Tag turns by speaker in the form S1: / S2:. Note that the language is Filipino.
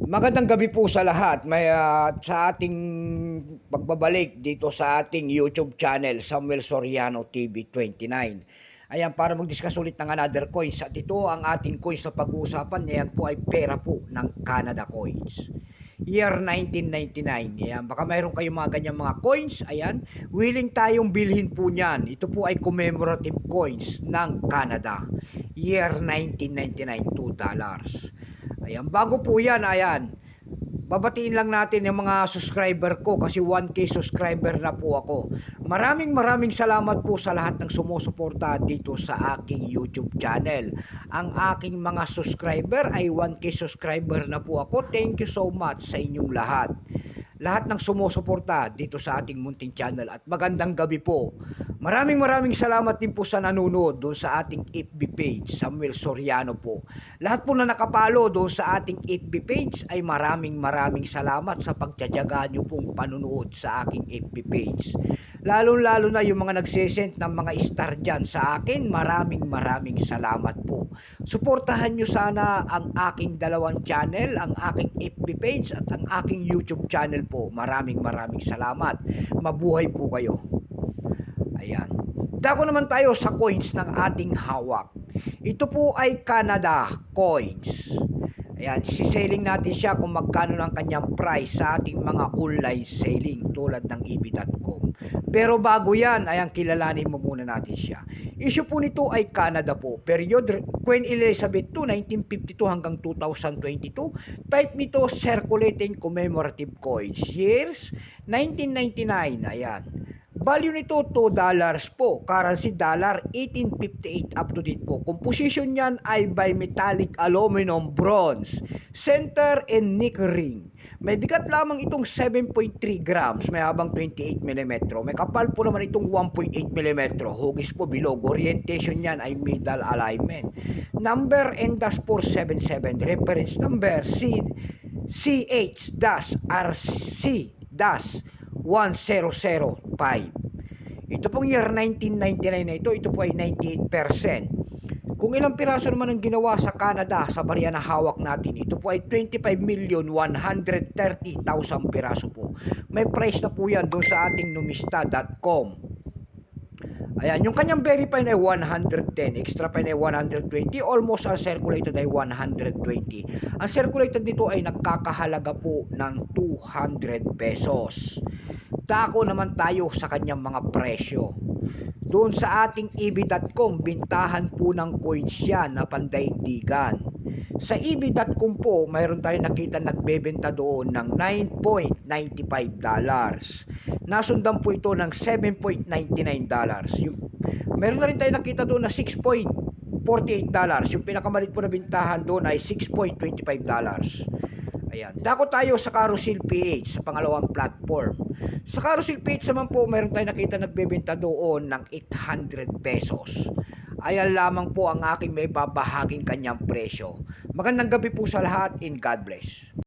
S1: Magandang gabi po sa lahat. Sa ating pagbabalik dito sa ating YouTube channel, Samuel Soriano TV 29. Ayan, para mag-discuss ulit ng another coins. At ito ang ating coins sa pag-uusapan. Ayan po ay pera po ng Canada coins. Year 1999. Ayan, baka mayroon kayong mga ganyang mga coins. Ayan, willing tayong bilhin po niyan. Ito po ay commemorative coins ng Canada. Year 1999, $2. Ayan, bago po yan, ayan, babatiin lang natin yung mga subscriber ko kasi 1K subscriber na po ako. Maraming salamat po sa lahat ng sumusuporta dito sa aking YouTube channel. Ang aking mga subscriber ay 1K subscriber na po ako. Thank you so much sa inyong lahat. Lahat ng sumusuporta dito sa ating munting channel at magandang gabi po. Maraming salamat din po sa nanonood doon sa ating FB page, Samuel Soriano po. Lahat po na nakapalo doon sa ating FB page ay maraming salamat sa pagtyayaga nyo pong panunood sa aking FB page. Lalo na yung mga nagsesend ng mga star dyan sa akin, maraming salamat po. Suportahan nyo sana ang aking dalawang channel, ang aking FB page at ang aking YouTube channel po. Maraming salamat. Mabuhay po kayo. Ayan. Dako naman tayo sa coins ng ating hawak. Ito po ay Canada coins. Ayan, siselling natin siya kung magkano ng kanyang price sa ating mga online selling tulad ng EB.com. Pero bago yan, ayan, kilalanin mo muna natin siya. Issue po nito ay Canada po. Period Queen Elizabeth II, 1952 hanggang 2022. Type nito circulating commemorative coins. Years, 1999. Ayan. Value nito $2 po. Currency dollar 1858 up to date po. Composition niyan ay bimetallic aluminum bronze. Center and nickel ring. May bigat lamang itong 7.3 grams. May habang 28 mm. May kapal po naman itong 1.8 mm. Hugis po bilog. Orientation niyan ay middle alignment. Number N-477. Reference number CH-RC-1005. Ito pong year 1999 na ito po ay 98%. Kung ilang piraso naman ang ginawa sa Canada sa barya na hawak natin, ito po ay 25,130,000 piraso po. May price na po yan doon sa ating numista.com. Ayan, yung kanyang verify ay 110, extra pa ay 120, almost ang circulated ay 120. Ang circulated nito ay nagkakahalaga po ng 200 pesos. Dako naman tayo sa kanyang mga presyo. Doon sa ating EB.com, bintahan po ng coins yan na pandaigdigan. Sa EB.com po, mayroon tayong nakita nagbebenta doon ng $9.95. Nasundan po ito ng $7.99. Meron na rin tayong nakita doon na $6.48. Yung pinakamalit po na bintahan doon ay $6.25. Ayan. Dako tayo sa Carousel PH sa pangalawang platform. Sa Carousel PH naman po, meron tayong nakita nagbebenta doon ng 800 pesos. Ayan lamang po ang aking may babahaging kanyang presyo. Magandang gabi po sa lahat and God bless.